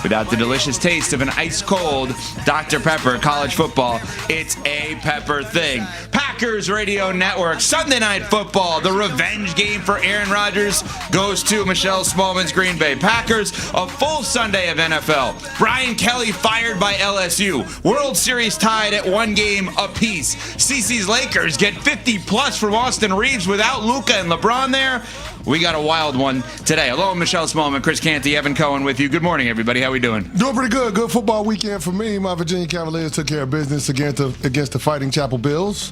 Without the delicious taste of an ice-cold Dr. Pepper college football, it's a pepper thing. Packers Radio Network, Sunday Night Football, the revenge game for Aaron Rodgers goes to Michelle Smallman's Green Bay Packers. A full Sunday of NFL. Brian Kelly fired by LSU. World Series tied at 1 game apiece. CC's Lakers get 50-plus from Austin Reeves without Luka and LeBron there. We got a wild one today. Hello, Michelle Smallman, Chris Canty, Evan Cohen with you. Good morning, everybody. How we doing? Doing pretty good. Good football weekend for me. My Virginia Cavaliers took care of business against the Fighting Chapel Bills.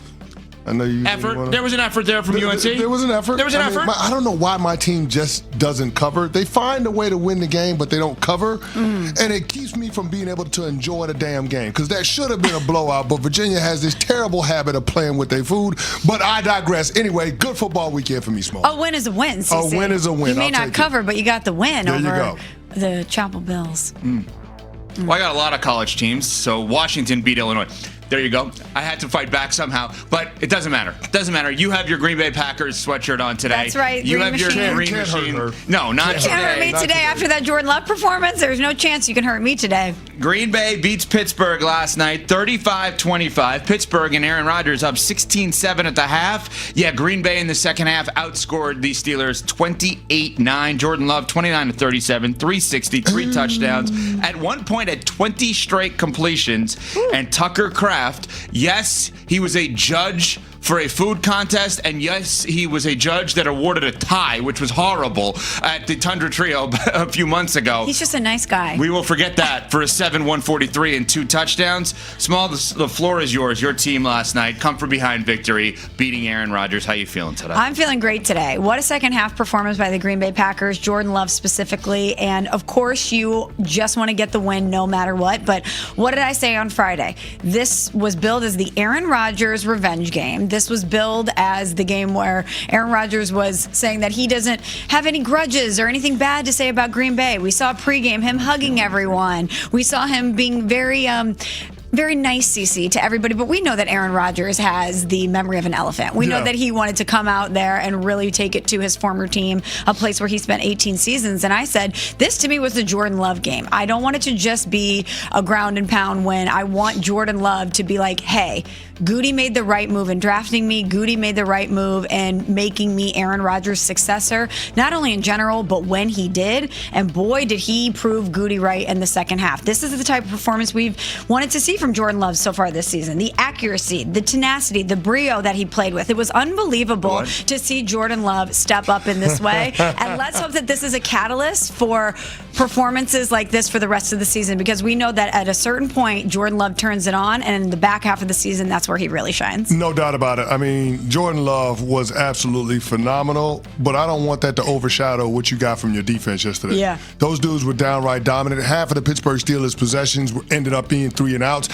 I know you. There was an effort there from UNC. There was an effort. I don't know why my team just doesn't cover. They find a way to win the game, but they don't cover. And it keeps me from being able to enjoy the damn game because that should have been a blowout. But Virginia has this terrible habit of playing with their food. But I digress. Anyway, good football weekend for me, Small. A win is a win, CC. A win is a win. You may not cover, but you got the win over the Chapel Bills. Well, I got a lot of college teams. So Washington beat Illinois. There you go. I had to fight back somehow, but it doesn't matter. It doesn't matter. You have your Green Bay Packers sweatshirt on today. That's right. You Green have your Green Machine. No, not today. Can't hurt me today. After that Jordan Love performance, there's no chance you can hurt me today. Green Bay beats Pittsburgh last night, 35-25. Pittsburgh and Aaron Rodgers up 16-7 at the half. Yeah, Green Bay in the second half outscored the Steelers 28-9. Jordan Love 29-37, 360, 3 touchdowns. At one point, at 20 straight completions. And Tucker Kraft, yes, he was a judge for a food contest, and yes, he was a judge that awarded a tie, which was horrible, at the Tundra Trio a few months ago. He's just a nice guy. We will forget that for a 7-143 and 2 touchdowns. Small, the floor is yours. Your team last night, come from behind victory, beating Aaron Rodgers. How you feeling today? I'm feeling great today. What a second half performance by the Green Bay Packers, Jordan Love specifically, and of course you just want to get the win no matter what, but what did I say on Friday? This was billed as the Aaron Rodgers revenge game. This was billed as the game where Aaron Rodgers was saying that he doesn't have any grudges or anything bad to say about Green Bay. We saw pregame him hugging everyone. We saw him being very nice, CC, to everybody, but we know that Aaron Rodgers has the memory of an elephant. We know that he wanted to come out there and really take it to his former team, a place where he spent 18 seasons. And I said, this to me was the Jordan Love game. I don't want it to just be a ground and pound win. I want Jordan Love to be like, hey, Goody made the right move in drafting me. Goody made the right move in making me Aaron Rodgers' successor, not only in general, but when he did. And boy, did he prove Goody right in the second half. This is the type of performance we've wanted to see from Jordan Love so far this season. The accuracy, the tenacity, the brio that he played with. It was unbelievable to see Jordan Love step up in this way. And let's hope that this is a catalyst for performances like this for the rest of the season, because we know that at a certain point, Jordan Love turns it on, and in the back half of the season, that's where he really shines. No doubt about it. I mean, Jordan Love was absolutely phenomenal, but I don't want that to overshadow what you got from your defense yesterday. Yeah. Those dudes were downright dominant. Half of the Pittsburgh Steelers' possessions ended up being 3-and-outs.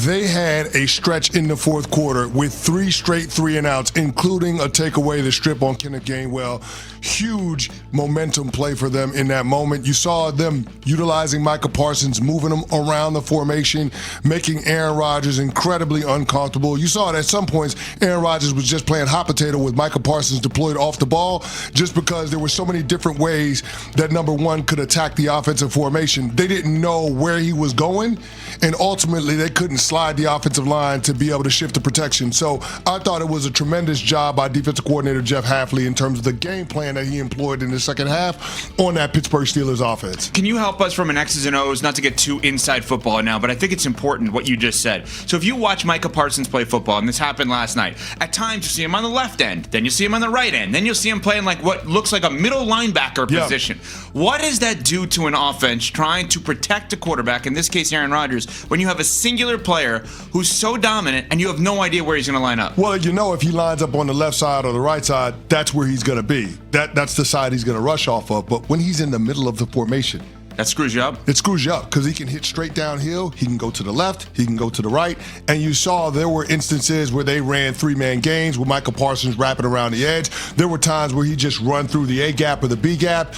They had a stretch in the fourth quarter with 3 straight 3-and-outs, including a takeaway, the strip on Kenneth Gainwell. Huge momentum play for them in that moment. You saw them utilizing Micah Parsons, moving him around the formation, making Aaron Rodgers incredibly uncomfortable. You saw it at some points, Aaron Rodgers was just playing hot potato with Micah Parsons deployed off the ball, just because there were so many different ways that number one could attack the offensive formation. They didn't know where he was going, and ultimately they couldn't slide the offensive line to be able to shift the protection. So I thought it was a tremendous job by defensive coordinator Jeff Hafley in terms of the game plan that he employed in the second half on that Pittsburgh Steelers offense. Can you help us from an X's and O's, not to get too inside football now, but I think it's important what you just said. So if you watch Micah Parsons play football, and this happened last night, at times you see him on the left end, then you see him on the right end, then you'll see him playing like what looks like a middle linebacker position. What does that do to an offense trying to protect a quarterback, in this case Aaron Rodgers, when you have a singular player who's so dominant and you have no idea where he's going to line up? Well, you know, if he lines up on the left side or the right side, that's where he's going to be. That's the side he's going to rush off of. But when he's in the middle of the formation, that screws you up? It screws you up because he can hit straight downhill. He can go to the left. He can go to the right. And you saw there were instances where they ran 3-man games with Micah Parsons wrapping around the edge. There were times where he just run through the A gap or the B gap.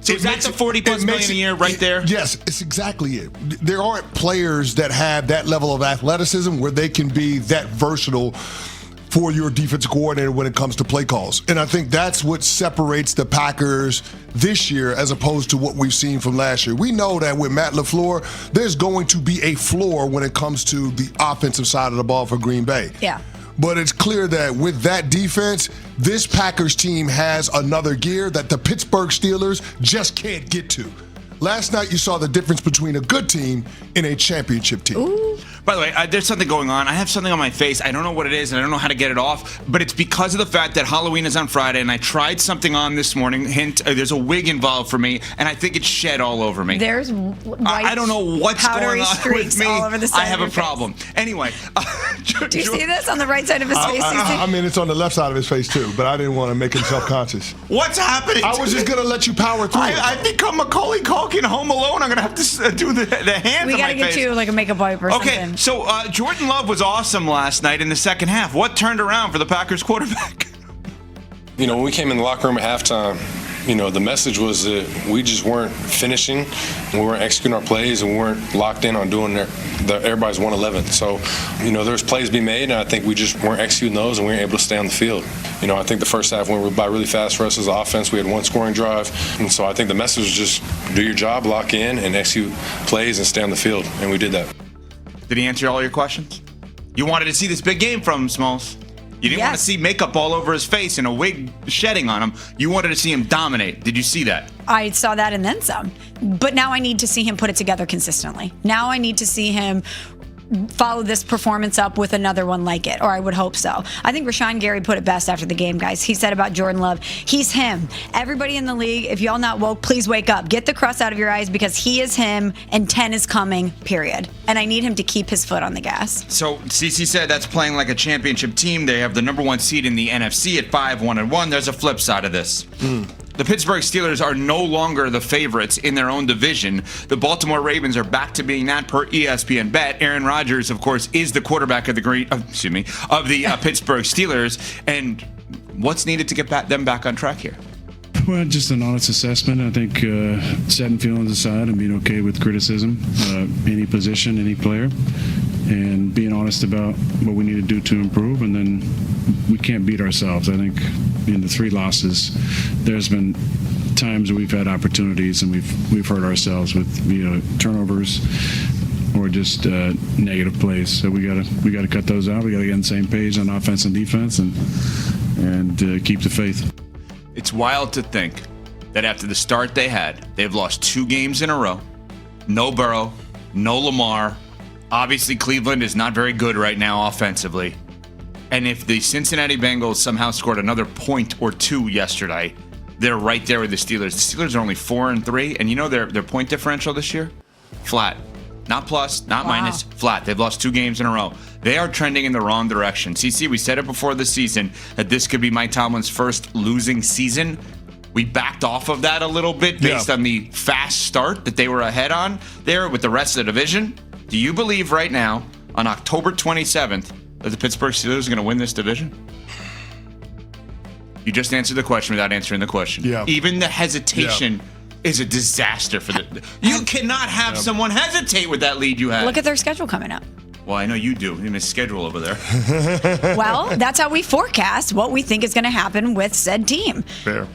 So is that the $40+ million a year right there? Yes, it's exactly it. There aren't players that have that level of athleticism where they can be that versatile for your defensive coordinator when it comes to play calls. And I think that's what separates the Packers this year as opposed to what we've seen from last year. We know that with Matt LaFleur, there's going to be a floor when it comes to the offensive side of the ball for Green Bay. Yeah. But it's clear that with that defense, this Packers team has another gear that the Pittsburgh Steelers just can't get to. Last night, you saw the difference between a good team and a championship team. Ooh. By the way, there's something going on. I have something on my face. I don't know what it is, and I don't know how to get it off, but it's because of the fact that Halloween is on Friday, and I tried something on this morning. Hint, there's a wig involved for me, and I think it's shed all over me. There's white, I don't know what's going on with me. All over the side I have of a problem. Face. Anyway. Do you see this on the right side of his face? I mean, it's on the left side of his face, too, but I didn't want to make him self-conscious. What's happening? I was just going to let you power through it. I've become Macaulay Culkin Home Alone. I'm going to have to do the hands We on got my to get face. you like a makeup wipe or something. Okay, so Jordan Love was awesome last night in the second half. What turned around for the Packers quarterback? You know, when we came in the locker room at halftime, you know, the message was that we just weren't finishing, we weren't executing our plays, and we weren't locked in on doing everybody's 111. So, you know, there's plays to be made, and I think we just weren't executing those, and we weren't able to stay on the field. You know, I think the first half went by really fast for us as an offense. We had one scoring drive, and so I think the message was just do your job, lock in, and execute plays and stay on the field, and we did that. Did he answer all your questions? You wanted to see this big game from him, Smalls. You didn't want to see makeup all over his face and a wig shedding on him. You wanted to see him dominate. Did you see that? I saw that and then some. But now I need to see him put it together consistently. Now I need to see him follow this performance up with another one like it, or I would hope so. I think Rashawn Gary put it best after the game, guys. He said about Jordan Love, he's him. Everybody in the league, if y'all not woke, please wake up. Get the crust out of your eyes because he is him and 10 is coming, period. And I need him to keep his foot on the gas. So CC said that's playing like a championship team. They have the number one seed in the NFC at 5-1-1. There's a flip side of this. The Pittsburgh Steelers are no longer the favorites in their own division. The Baltimore Ravens are back to being that per ESPN Bet. Aaron Rodgers, of course, is the quarterback of the Pittsburgh Steelers. And what's needed to get them back on track here? Well, just an honest assessment. I think setting feelings aside and being okay with criticism, any position, any player, and being honest about what we need to do to improve. And then we can't beat ourselves. I think in the 3 losses, there's been times where we've had opportunities and we've hurt ourselves with turnovers or just negative plays. So we gotta cut those out. We gotta get on the same page on offense and defense and keep the faith. It's wild to think that after the start they had, they've lost 2 games in a row. No Burrow, no Lamar. Obviously, Cleveland is not very good right now offensively. And if the Cincinnati Bengals somehow scored another point or 2 yesterday, they're right there with the Steelers. The Steelers are only 4-3, and you know their point differential this year? Flat. Not plus, not minus, flat. They've lost 2 games in a row. They are trending in the wrong direction. CC, we said it before the season that this could be Mike Tomlin's first losing season. We backed off of that a little bit based on the fast start that they were ahead on there with the rest of the division. Do you believe right now, on October 27th, that the Pittsburgh Steelers are going to win this division? You just answered the question without answering the question. Yeah. Even the hesitation is a disaster for the. You cannot have someone hesitate with that lead you have. Look at their schedule coming up. Well, I know you do. In his schedule over there. Well, that's how we forecast what we think is going to happen with said team. Fair.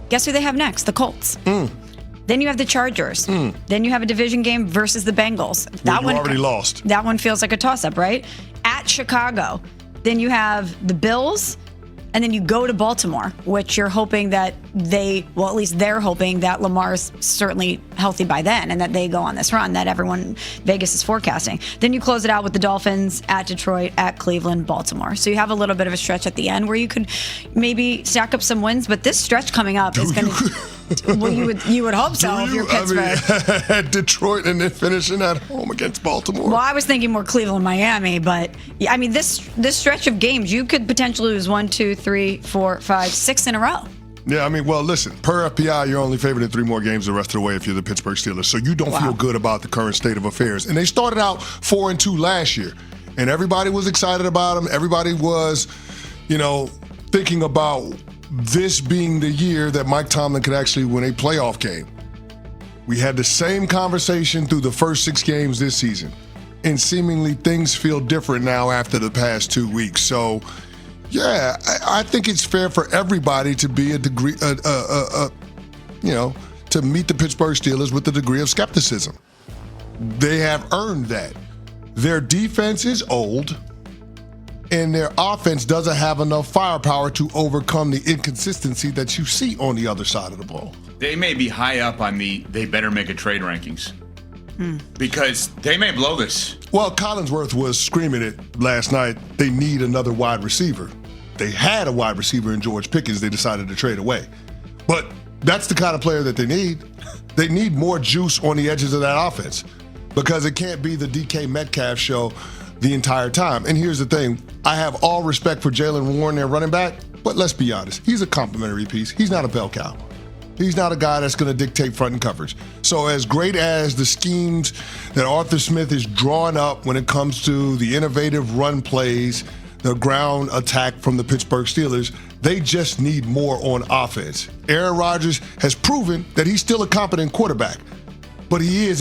Guess who they have next? The Colts. Then you have the Chargers. Then you have a division game versus the Bengals. That one already lost. That one feels like a toss-up, right? At Chicago. Then you have the Bills. And then you go to Baltimore, which you're hoping that at least they're hoping that Lamar's certainly healthy by then and that they go on this run that Vegas is forecasting. Then you close it out with the Dolphins, at Detroit, at Cleveland, Baltimore. So you have a little bit of a stretch at the end where you could maybe stack up some wins, but this stretch coming up is going to... Well, you would hope so if you're Pittsburgh. At Detroit and then finishing at home against Baltimore. Well, I was thinking more Cleveland, Miami, but I mean this stretch of games, you could potentially lose 1, 2, 3, 4, 5, 6 in a row. Yeah, I mean, well, listen, per FPI, you're only favored in 3 more games the rest of the way if you're the Pittsburgh Steelers. So you don't feel good about the current state of affairs. And they started out 4-2 last year, and everybody was excited about them. Everybody was, thinking about this being the year that Mike Tomlin could actually win a playoff game. We had the same conversation through the first 6 games this season, and seemingly things feel different now after the past 2 weeks. So Yeah, I think it's fair for everybody to be a degree, to meet the Pittsburgh Steelers with a degree of skepticism. They have earned that. Their defense is old, and their offense doesn't have enough firepower to overcome the inconsistency that you see on the other side of the ball. They may be high up on the they better make a trade rankings because they may blow this. Well, Collinsworth was screaming it last night. They need another wide receiver. They had a wide receiver in George Pickens. They decided to trade away. But that's the kind of player that they need. They need more juice on the edges of that offense because it can't be the DK Metcalf show the entire time. And here's the thing. I have all respect for Jaylen Warren, their running back, but let's be honest. He's a complimentary piece. He's not a bell cow. He's not a guy that's going to dictate front and coverage. So as great as the schemes that Arthur Smith is drawing up when it comes to the innovative run plays, the ground attack from the Pittsburgh Steelers, they just need more on offense. Aaron Rodgers has proven that he's still a competent quarterback, but he is